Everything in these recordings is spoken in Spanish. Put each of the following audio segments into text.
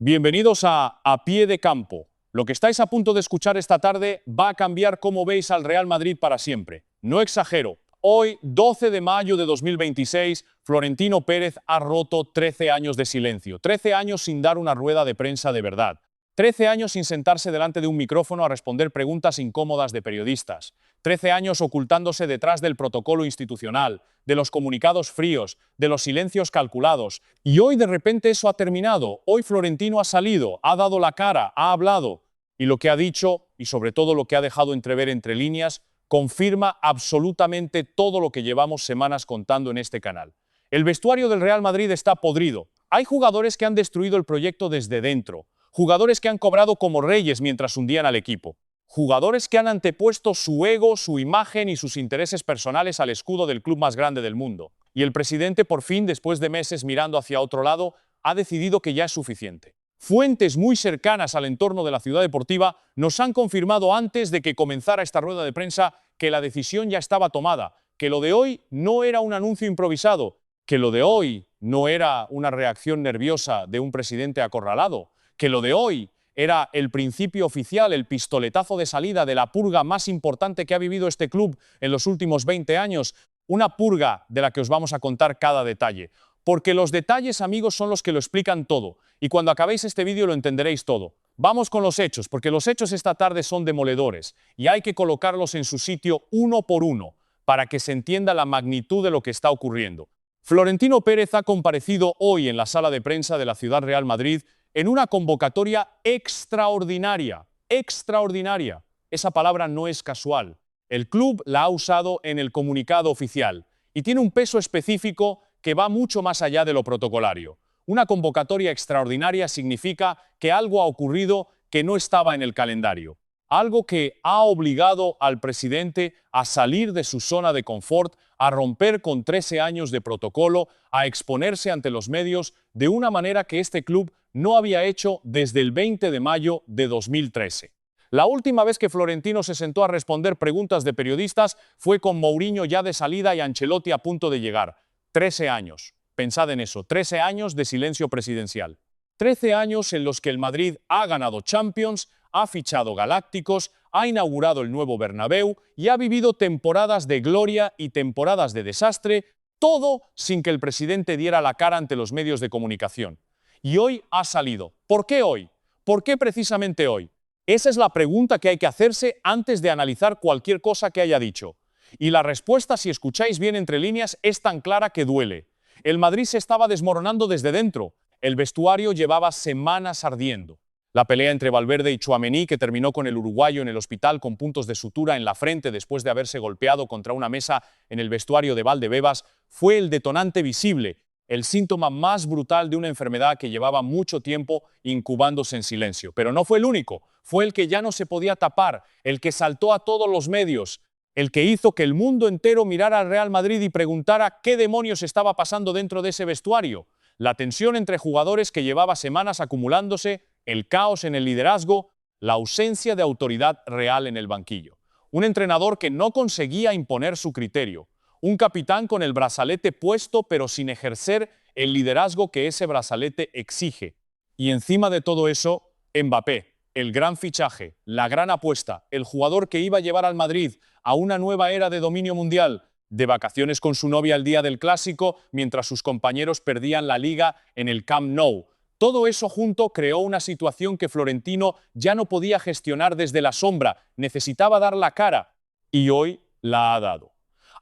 Bienvenidos a Pie de Campo. Lo que estáis a punto de escuchar esta tarde va a cambiar cómo veis al Real Madrid para siempre. No exagero. Hoy, 12 de mayo de 2026, Florentino Pérez ha roto 13 años de silencio. 13 años sin dar una rueda de prensa de verdad. 13 años sin sentarse delante de un micrófono a responder preguntas incómodas de periodistas. 13 años ocultándose detrás del protocolo institucional, de los comunicados fríos, de los silencios calculados. Y hoy de repente eso ha terminado. Hoy Florentino ha salido, ha dado la cara, ha hablado. Y lo que ha dicho, y sobre todo lo que ha dejado entrever entre líneas, confirma absolutamente todo lo que llevamos semanas contando en este canal. El vestuario del Real Madrid está podrido. Hay jugadores que han destruido el proyecto desde dentro. Jugadores que han cobrado como reyes mientras hundían al equipo. Jugadores que han antepuesto su ego, su imagen y sus intereses personales al escudo del club más grande del mundo. Y el presidente, por fin, después de meses mirando hacia otro lado, ha decidido que ya es suficiente. Fuentes muy cercanas al entorno de la ciudad deportiva nos han confirmado antes de que comenzara esta rueda de prensa que la decisión ya estaba tomada, que lo de hoy no era un anuncio improvisado, que lo de hoy no era una reacción nerviosa de un presidente acorralado, que lo de hoy era el principio oficial, el pistoletazo de salida de la purga más importante que ha vivido este club en los últimos 20 años, una purga de la que os vamos a contar cada detalle. Porque los detalles, amigos, son los que lo explican todo, y cuando acabéis este vídeo lo entenderéis todo. Vamos con los hechos, porque los hechos esta tarde son demoledores, y hay que colocarlos en su sitio uno por uno, para que se entienda la magnitud de lo que está ocurriendo. Florentino Pérez ha comparecido hoy en la sala de prensa de la Ciudad Real Madrid en una convocatoria extraordinaria. Extraordinaria. Esa palabra no es casual. El club la ha usado en el comunicado oficial y tiene un peso específico que va mucho más allá de lo protocolario. Una convocatoria extraordinaria significa que algo ha ocurrido que no estaba en el calendario. Algo que ha obligado al presidente a salir de su zona de confort, a romper con 13 años de protocolo, a exponerse ante los medios de una manera que este club no había hecho desde el 20 de mayo de 2013. La última vez que Florentino se sentó a responder preguntas de periodistas fue con Mourinho ya de salida y Ancelotti a punto de llegar. 13 años. Pensad en eso, 13 años de silencio presidencial. 13 años en los que el Madrid ha ganado Champions, ha fichado galácticos, ha inaugurado el nuevo Bernabéu y ha vivido temporadas de gloria y temporadas de desastre, todo sin que el presidente diera la cara ante los medios de comunicación. Y hoy ha salido. ¿Por qué hoy? ¿Por qué precisamente hoy? Esa es la pregunta que hay que hacerse antes de analizar cualquier cosa que haya dicho. Y la respuesta, si escucháis bien entre líneas, es tan clara que duele. El Madrid se estaba desmoronando desde dentro. El vestuario llevaba semanas ardiendo. La pelea entre Valverde y Tchouaméni, que terminó con el uruguayo en el hospital con puntos de sutura en la frente después de haberse golpeado contra una mesa en el vestuario de Valdebebas, fue el detonante visible, el síntoma más brutal de una enfermedad que llevaba mucho tiempo incubándose en silencio. Pero no fue el único, fue el que ya no se podía tapar, el que saltó a todos los medios, el que hizo que el mundo entero mirara al Real Madrid y preguntara qué demonios estaba pasando dentro de ese vestuario. La tensión entre jugadores que llevaba semanas acumulándose, el caos en el liderazgo, la ausencia de autoridad real en el banquillo. Un entrenador que no conseguía imponer su criterio. Un capitán con el brazalete puesto pero sin ejercer el liderazgo que ese brazalete exige. Y encima de todo eso, Mbappé, el gran fichaje, la gran apuesta, el jugador que iba a llevar al Madrid a una nueva era de dominio mundial, de vacaciones con su novia el día del Clásico mientras sus compañeros perdían la Liga en el Camp Nou. Todo eso junto creó una situación que Florentino ya no podía gestionar desde la sombra, necesitaba dar la cara y hoy la ha dado.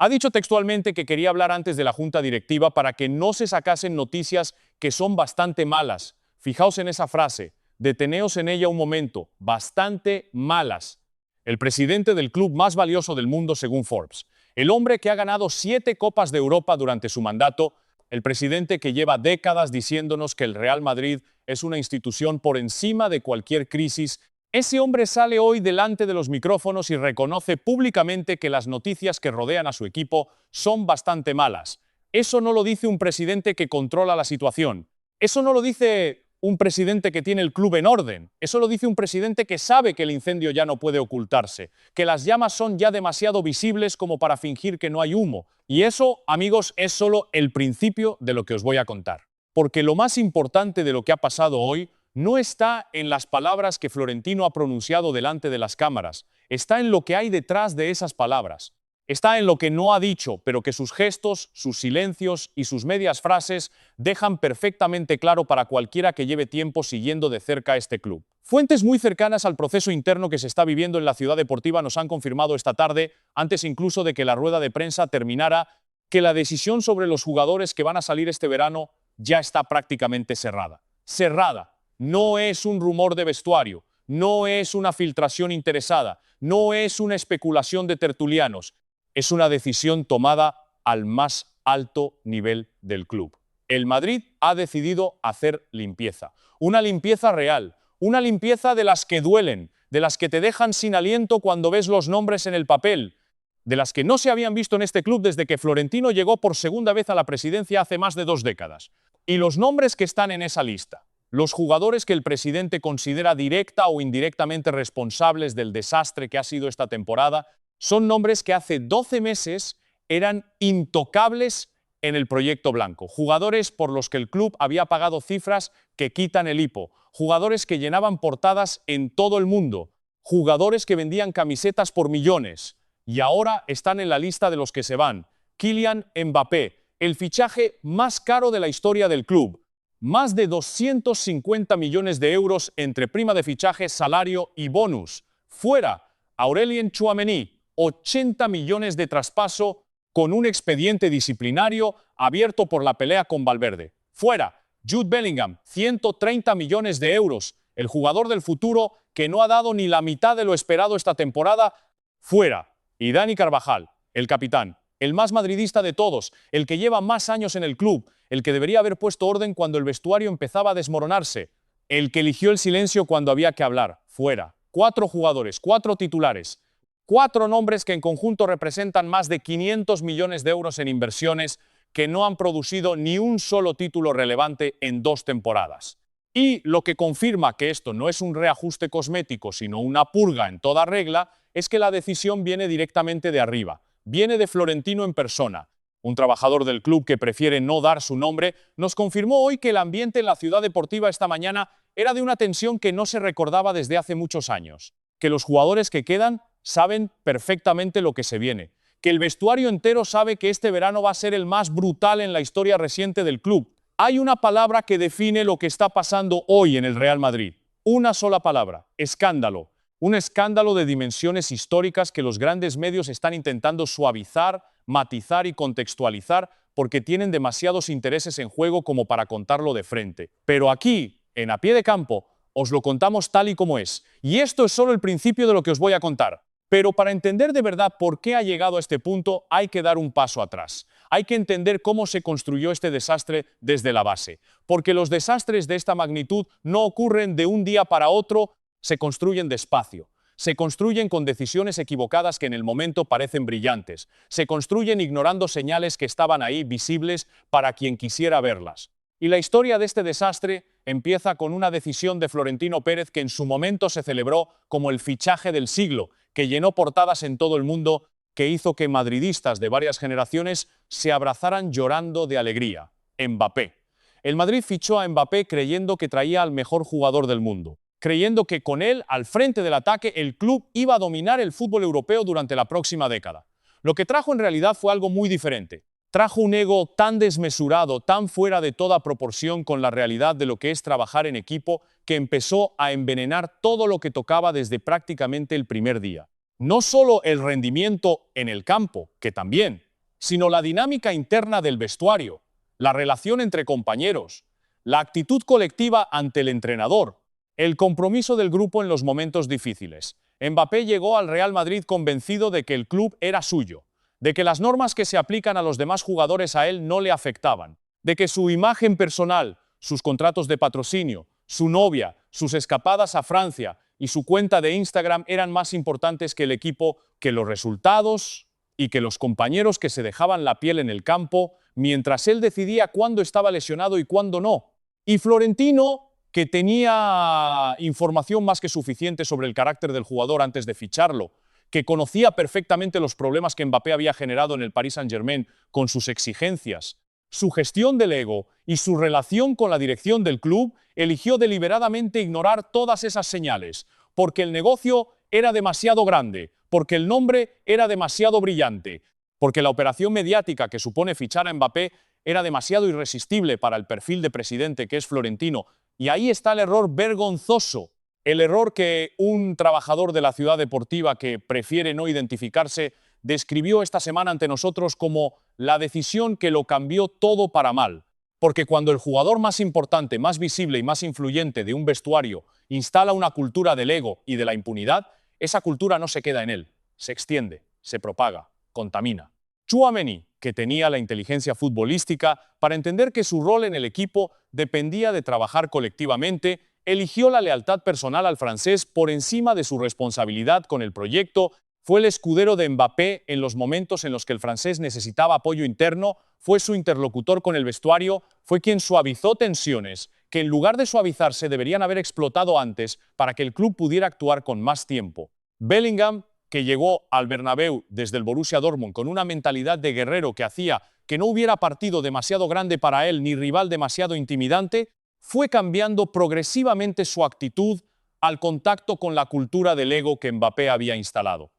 Ha dicho textualmente que quería hablar antes de la junta directiva para que no se sacasen noticias que son bastante malas. Fijaos en esa frase, deteneos en ella un momento, bastante malas. El presidente del club más valioso del mundo según Forbes, el hombre que ha ganado 7 Copas de Europa durante su mandato, el presidente que lleva décadas diciéndonos que el Real Madrid es una institución por encima de cualquier crisis, ese hombre sale hoy delante de los micrófonos y reconoce públicamente que las noticias que rodean a su equipo son bastante malas. Eso no lo dice un presidente que controla la situación. Eso no lo dice un presidente que tiene el club en orden. Eso lo dice un presidente que sabe que el incendio ya no puede ocultarse, que las llamas son ya demasiado visibles como para fingir que no hay humo. Y eso, amigos, es solo el principio de lo que os voy a contar. Porque lo más importante de lo que ha pasado hoy no está en las palabras que Florentino ha pronunciado delante de las cámaras, está en lo que hay detrás de esas palabras. Está en lo que no ha dicho, pero que sus gestos, sus silencios y sus medias frases dejan perfectamente claro para cualquiera que lleve tiempo siguiendo de cerca este club. Fuentes muy cercanas al proceso interno que se está viviendo en la ciudad deportiva nos han confirmado esta tarde, antes incluso de que la rueda de prensa terminara, que la decisión sobre los jugadores que van a salir este verano ya está prácticamente cerrada. Cerrada. No es un rumor de vestuario, no es una filtración interesada, no es una especulación de tertulianos. Es una decisión tomada al más alto nivel del club. El Madrid ha decidido hacer limpieza. Una limpieza real, una limpieza de las que duelen, de las que te dejan sin aliento cuando ves los nombres en el papel, de las que no se habían visto en este club desde que Florentino llegó por segunda vez a la presidencia hace más de 2 décadas. Y los nombres que están en esa lista, los jugadores que el presidente considera directa o indirectamente responsables del desastre que ha sido esta temporada, son nombres que hace 12 meses eran intocables en el proyecto blanco. Jugadores por los que el club había pagado cifras que quitan el hipo. Jugadores que llenaban portadas en todo el mundo. Jugadores que vendían camisetas por millones. Y ahora están en la lista de los que se van. Kylian Mbappé, el fichaje más caro de la historia del club. Más de 250 millones de euros entre prima de fichaje, salario y bonus. Fuera, Aurélien Tchouaméni, 80 millones de traspaso con un expediente disciplinario abierto por la pelea con Valverde. Fuera, Jude Bellingham, 130 millones de euros, el jugador del futuro que no ha dado ni la mitad de lo esperado esta temporada. Fuera, y Dani Carvajal, el capitán, el más madridista de todos, el que lleva más años en el club, el que debería haber puesto orden cuando el vestuario empezaba a desmoronarse, el que eligió el silencio cuando había que hablar. Fuera. 4 jugadores, 4 titulares. 4 nombres que en conjunto representan más de 500 millones de euros en inversiones que no han producido ni un solo título relevante en 2 temporadas. Y lo que confirma que esto no es un reajuste cosmético, sino una purga en toda regla, es que la decisión viene directamente de arriba. Viene de Florentino en persona. Un trabajador del club que prefiere no dar su nombre nos confirmó hoy que el ambiente en la ciudad deportiva esta mañana era de una tensión que no se recordaba desde hace muchos años. Que los jugadores que quedan saben perfectamente lo que se viene, que el vestuario entero sabe que este verano va a ser el más brutal en la historia reciente del club. Hay una palabra que define lo que está pasando hoy en el Real Madrid. Una sola palabra: escándalo. Un escándalo de dimensiones históricas que los grandes medios están intentando suavizar, matizar y contextualizar porque tienen demasiados intereses en juego como para contarlo de frente. Pero aquí, en A Pie de Campo, os lo contamos tal y como es. Y esto es solo el principio de lo que os voy a contar. Pero para entender de verdad por qué ha llegado a este punto, hay que dar un paso atrás. Hay que entender cómo se construyó este desastre desde la base. Porque los desastres de esta magnitud no ocurren de un día para otro, se construyen despacio. Se construyen con decisiones equivocadas que en el momento parecen brillantes. Se construyen ignorando señales que estaban ahí visibles para quien quisiera verlas. Y la historia de este desastre empieza con una decisión de Florentino Pérez que en su momento se celebró como el fichaje del siglo, que llenó portadas en todo el mundo, que hizo que madridistas de varias generaciones se abrazaran llorando de alegría: Mbappé. El Madrid fichó a Mbappé creyendo que traía al mejor jugador del mundo, creyendo que con él, al frente del ataque, el club iba a dominar el fútbol europeo durante la próxima década. Lo que trajo en realidad fue algo muy diferente. Trajo un ego tan desmesurado, tan fuera de toda proporción con la realidad de lo que es trabajar en equipo, que empezó a envenenar todo lo que tocaba desde prácticamente el primer día. No solo el rendimiento en el campo, que también, sino la dinámica interna del vestuario, la relación entre compañeros, la actitud colectiva ante el entrenador, el compromiso del grupo en los momentos difíciles. Mbappé llegó al Real Madrid convencido de que el club era suyo, de que las normas que se aplican a los demás jugadores a él no le afectaban, de que su imagen personal, sus contratos de patrocinio, su novia, sus escapadas a Francia y su cuenta de Instagram eran más importantes que el equipo, que los resultados y que los compañeros que se dejaban la piel en el campo, mientras él decidía cuándo estaba lesionado y cuándo no. Y Florentino, que tenía información más que suficiente sobre el carácter del jugador antes de ficharlo, que conocía perfectamente los problemas que Mbappé había generado en el Paris Saint-Germain con sus exigencias, su gestión del ego y su relación con la dirección del club, eligió deliberadamente ignorar todas esas señales, porque el negocio era demasiado grande, porque el nombre era demasiado brillante, porque la operación mediática que supone fichar a Mbappé era demasiado irresistible para el perfil de presidente que es Florentino. Y ahí está el error vergonzoso, el error que un trabajador de la ciudad deportiva que prefiere no identificarse describió esta semana ante nosotros como la decisión que lo cambió todo para mal. Porque cuando el jugador más importante, más visible y más influyente de un vestuario instala una cultura del ego y de la impunidad, esa cultura no se queda en él, se extiende, se propaga, contamina. Tchouaméni, que tenía la inteligencia futbolística para entender que su rol en el equipo dependía de trabajar colectivamente, eligió la lealtad personal al francés por encima de su responsabilidad con el proyecto. Fue el escudero de Mbappé en los momentos en los que el francés necesitaba apoyo interno, fue su interlocutor con el vestuario, fue quien suavizó tensiones que en lugar de suavizarse deberían haber explotado antes para que el club pudiera actuar con más tiempo. Bellingham, que llegó al Bernabéu desde el Borussia Dortmund con una mentalidad de guerrero que hacía que no hubiera partido demasiado grande para él ni rival demasiado intimidante, fue cambiando progresivamente su actitud al contacto con la cultura del ego que Mbappé había instalado.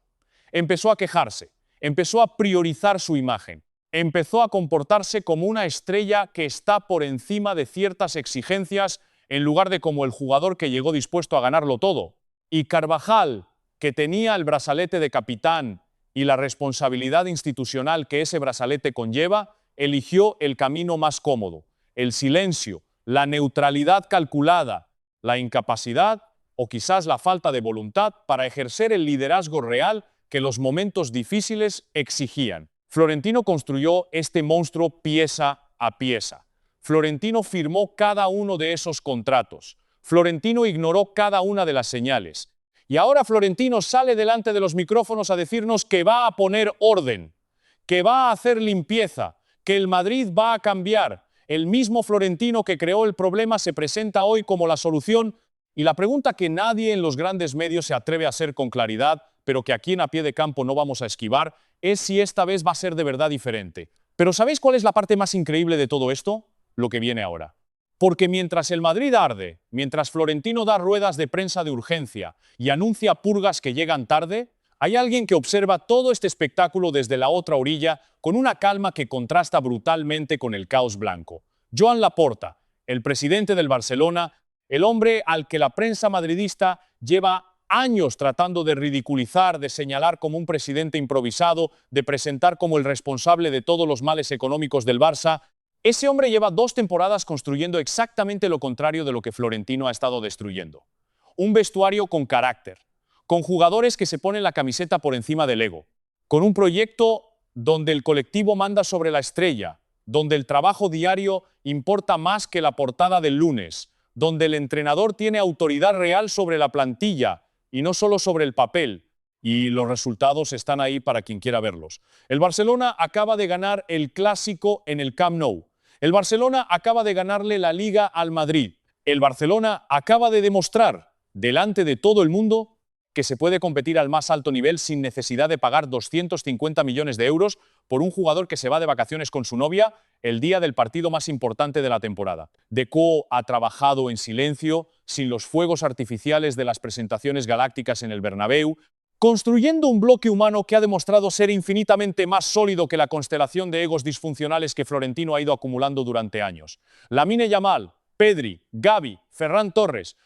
Empezó a quejarse, empezó a priorizar su imagen, empezó a comportarse como una estrella que está por encima de ciertas exigencias en lugar de como el jugador que llegó dispuesto a ganarlo todo. Y Carvajal, que tenía el brazalete de capitán y la responsabilidad institucional que ese brazalete conlleva, eligió el camino más cómodo, el silencio, la neutralidad calculada, la incapacidad o quizás la falta de voluntad para ejercer el liderazgo real que los momentos difíciles exigían. Florentino construyó este monstruo pieza a pieza. Florentino firmó cada uno de esos contratos. Florentino ignoró cada una de las señales. Y ahora Florentino sale delante de los micrófonos a decirnos que va a poner orden, que va a hacer limpieza, que el Madrid va a cambiar. El mismo Florentino que creó el problema se presenta hoy como la solución. Y la pregunta que nadie en los grandes medios se atreve a hacer con claridad, pero que aquí en A Pie de Campo no vamos a esquivar, es si esta vez va a ser de verdad diferente. Pero ¿sabéis cuál es la parte más increíble de todo esto? Lo que viene ahora. Porque mientras el Madrid arde, mientras Florentino da ruedas de prensa de urgencia y anuncia purgas que llegan tarde, hay alguien que observa todo este espectáculo desde la otra orilla con una calma que contrasta brutalmente con el caos blanco. Joan Laporta, el presidente del Barcelona, el hombre al que la prensa madridista lleva años tratando de ridiculizar, de señalar como un presidente improvisado, de presentar como el responsable de todos los males económicos del Barça. Ese hombre lleva 2 temporadas construyendo exactamente lo contrario de lo que Florentino ha estado destruyendo. Un vestuario con carácter, con jugadores que se ponen la camiseta por encima del ego, con un proyecto donde el colectivo manda sobre la estrella, donde el trabajo diario importa más que la portada del lunes, donde el entrenador tiene autoridad real sobre la plantilla y no solo sobre el papel. Y los resultados están ahí para quien quiera verlos. El Barcelona acaba de ganar el Clásico en el Camp Nou. El Barcelona acaba de ganarle la Liga al Madrid. El Barcelona acaba de demostrar, delante de todo el mundo, que se puede competir al más alto nivel sin necesidad de pagar 250 millones de euros por un jugador que se va de vacaciones con su novia el día del partido más importante de la temporada. Deco ha trabajado en silencio, sin los fuegos artificiales de las presentaciones galácticas en el Bernabéu, construyendo un bloque humano que ha demostrado ser infinitamente más sólido que la constelación de egos disfuncionales que Florentino ha ido acumulando durante años. Lamine Yamal, Pedri, Gavi, Ferran Torres,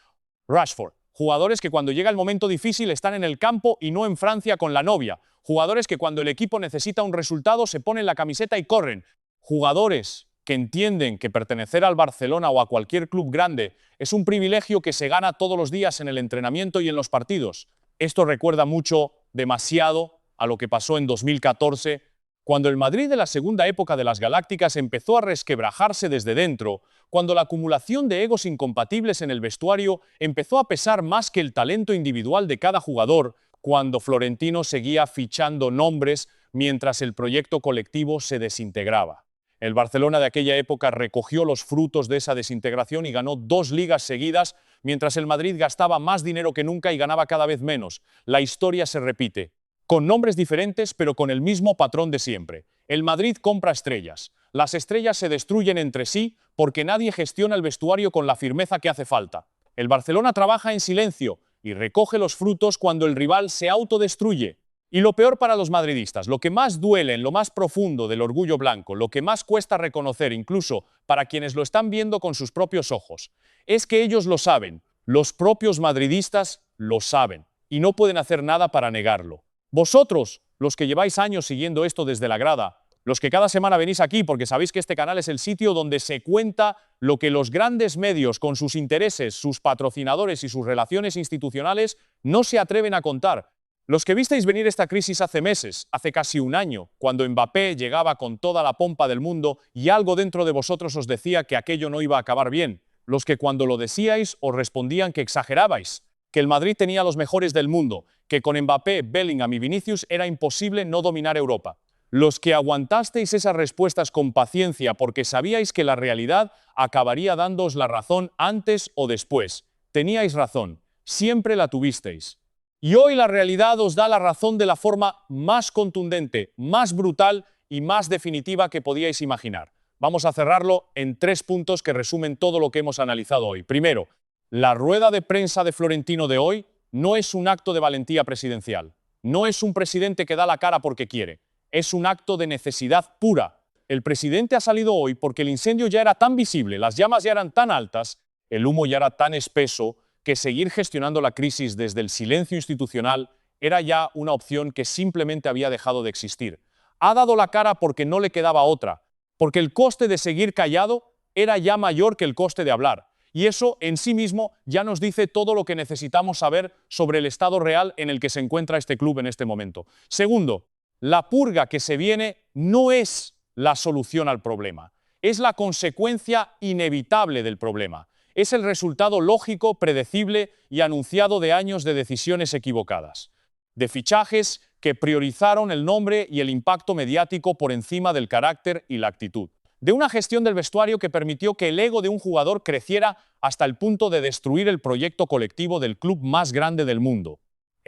Rashford. Jugadores que cuando llega el momento difícil están en el campo y no en Francia con la novia. Jugadores que cuando el equipo necesita un resultado se ponen la camiseta y corren. Jugadores que entienden que pertenecer al Barcelona o a cualquier club grande es un privilegio que se gana todos los días en el entrenamiento y en los partidos. Esto recuerda mucho, demasiado, a lo que pasó en 2014, cuando el Madrid de la segunda época de las Galácticas empezó a resquebrajarse desde dentro, cuando la acumulación de egos incompatibles en el vestuario empezó a pesar más que el talento individual de cada jugador, cuando Florentino seguía fichando nombres mientras el proyecto colectivo se desintegraba. El Barcelona de aquella época recogió los frutos de esa desintegración y ganó 2 ligas seguidas, mientras el Madrid gastaba más dinero que nunca y ganaba cada vez menos. La historia se repite, con nombres diferentes pero con el mismo patrón de siempre. El Madrid compra estrellas. Las estrellas se destruyen entre sí porque nadie gestiona el vestuario con la firmeza que hace falta. El Barcelona trabaja en silencio y recoge los frutos cuando el rival se autodestruye. Y lo peor para los madridistas, lo que más duele en lo más profundo del orgullo blanco, lo que más cuesta reconocer incluso para quienes lo están viendo con sus propios ojos, es que ellos lo saben, los propios madridistas lo saben y no pueden hacer nada para negarlo. Vosotros, los que lleváis años siguiendo esto desde la grada, los que cada semana venís aquí porque sabéis que este canal es el sitio donde se cuenta lo que los grandes medios con sus intereses, sus patrocinadores y sus relaciones institucionales no se atreven a contar. Los que visteis venir esta crisis hace meses, hace casi un año, cuando Mbappé llegaba con toda la pompa del mundo y algo dentro de vosotros os decía que aquello no iba a acabar bien. Los que cuando lo decíais os respondían que exagerabais, que el Madrid tenía los mejores del mundo, que con Mbappé, Bellingham y Vinicius era imposible no dominar Europa. Los que aguantasteis esas respuestas con paciencia porque sabíais que la realidad acabaría dándoos la razón antes o después. Teníais razón, siempre la tuvisteis. Y hoy la realidad os da la razón de la forma más contundente, más brutal y más definitiva que podíais imaginar. Vamos a cerrarlo en 3 puntos que resumen todo lo que hemos analizado hoy. Primero, la rueda de prensa de Florentino de hoy no es un acto de valentía presidencial. No es un presidente que da la cara porque quiere. Es un acto de necesidad pura. El presidente ha salido hoy porque el incendio ya era tan visible, las llamas ya eran tan altas, el humo ya era tan espeso, que seguir gestionando la crisis desde el silencio institucional era ya una opción que simplemente había dejado de existir. Ha dado la cara porque no le quedaba otra, porque el coste de seguir callado era ya mayor que el coste de hablar. Y eso en sí mismo ya nos dice todo lo que necesitamos saber sobre el estado real en el que se encuentra este club en este momento. Segundo, la purga que se viene no es la solución al problema, es la consecuencia inevitable del problema. Es el resultado lógico, predecible y anunciado de años de decisiones equivocadas, de fichajes que priorizaron el nombre y el impacto mediático por encima del carácter y la actitud, de una gestión del vestuario que permitió que el ego de un jugador creciera hasta el punto de destruir el proyecto colectivo del club más grande del mundo.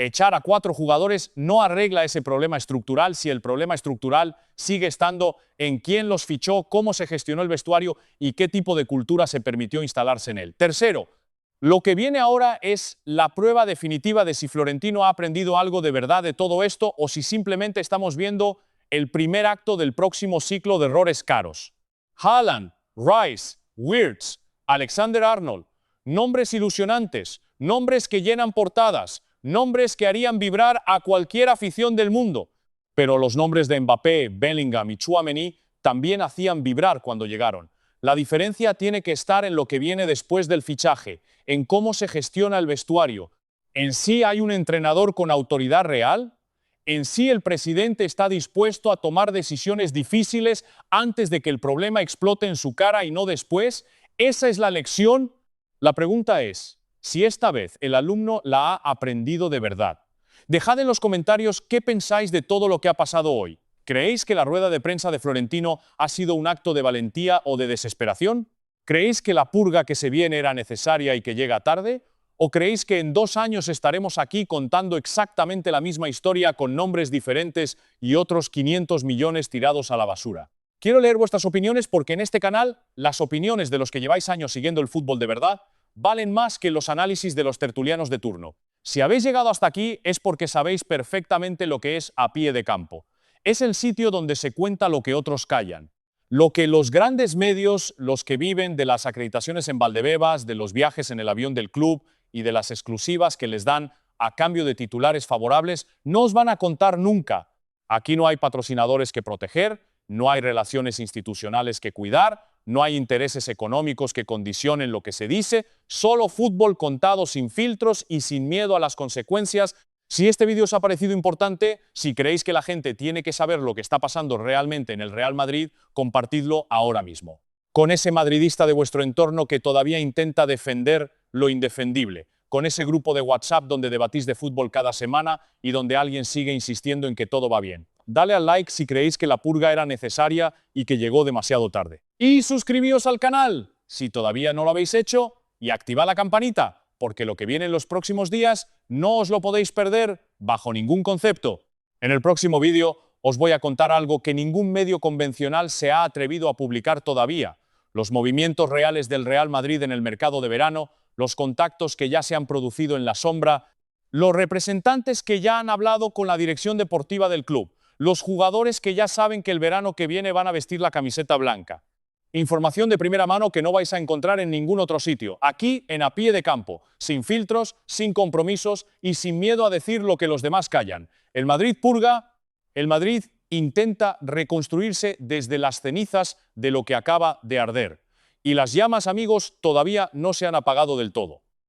Echar a 4 jugadores no arregla ese problema estructural si el problema estructural sigue estando en quién los fichó, cómo se gestionó el vestuario y qué tipo de cultura se permitió instalarse en él. Tercero, lo que viene ahora es la prueba definitiva de si Florentino ha aprendido algo de verdad de todo esto o si simplemente estamos viendo el primer acto del próximo ciclo de errores caros. Haaland, Rice, Wirtz, Alexander-Arnold, nombres ilusionantes, nombres que llenan portadas, nombres que harían vibrar a cualquier afición del mundo. Pero los nombres de Mbappé, Bellingham y Tchouaméni también hacían vibrar cuando llegaron. La diferencia tiene que estar en lo que viene después del fichaje, en cómo se gestiona el vestuario. ¿En sí hay un entrenador con autoridad real? ¿En sí el presidente está dispuesto a tomar decisiones difíciles antes de que el problema explote en su cara y no después? ¿Esa es la lección? La pregunta es si esta vez el alumno la ha aprendido de verdad. Dejad en los comentarios qué pensáis de todo lo que ha pasado hoy. ¿Creéis que la rueda de prensa de Florentino ha sido un acto de valentía o de desesperación? ¿Creéis que la purga que se viene era necesaria y que llega tarde? ¿O creéis que en 2 años estaremos aquí contando exactamente la misma historia con nombres diferentes y otros 500 millones tirados a la basura? Quiero leer vuestras opiniones porque en este canal las opiniones de los que lleváis años siguiendo el fútbol de verdad valen más que los análisis de los tertulianos de turno. Si habéis llegado hasta aquí es porque sabéis perfectamente lo que es A Pie de Campo. Es el sitio donde se cuenta lo que otros callan. Lo que los grandes medios, los que viven de las acreditaciones en Valdebebas, de los viajes en el avión del club y de las exclusivas que les dan a cambio de titulares favorables, no os van a contar nunca. Aquí no hay patrocinadores que proteger, no hay relaciones institucionales que cuidar, no hay intereses económicos que condicionen lo que se dice, solo fútbol contado sin filtros y sin miedo a las consecuencias. Si este vídeo os ha parecido importante, si creéis que la gente tiene que saber lo que está pasando realmente en el Real Madrid, compartidlo ahora mismo. Con ese madridista de vuestro entorno que todavía intenta defender lo indefendible, con ese grupo de WhatsApp donde debatís de fútbol cada semana y donde alguien sigue insistiendo en que todo va bien. Dale al like si creéis que la purga era necesaria y que llegó demasiado tarde. Y suscribíos al canal si todavía no lo habéis hecho y activad la campanita, porque lo que viene en los próximos días no os lo podéis perder bajo ningún concepto. En el próximo vídeo os voy a contar algo que ningún medio convencional se ha atrevido a publicar todavía: los movimientos reales del Real Madrid en el mercado de verano, los contactos que ya se han producido en la sombra, los representantes que ya han hablado con la dirección deportiva del club, los jugadores que ya saben que el verano que viene van a vestir la camiseta blanca. Información de primera mano que no vais a encontrar en ningún otro sitio, aquí en A Pie de Campo, sin filtros, sin compromisos y sin miedo a decir lo que los demás callan. El Madrid purga, el Madrid intenta reconstruirse desde las cenizas de lo que acaba de arder. Y las llamas, amigos, todavía no se han apagado del todo.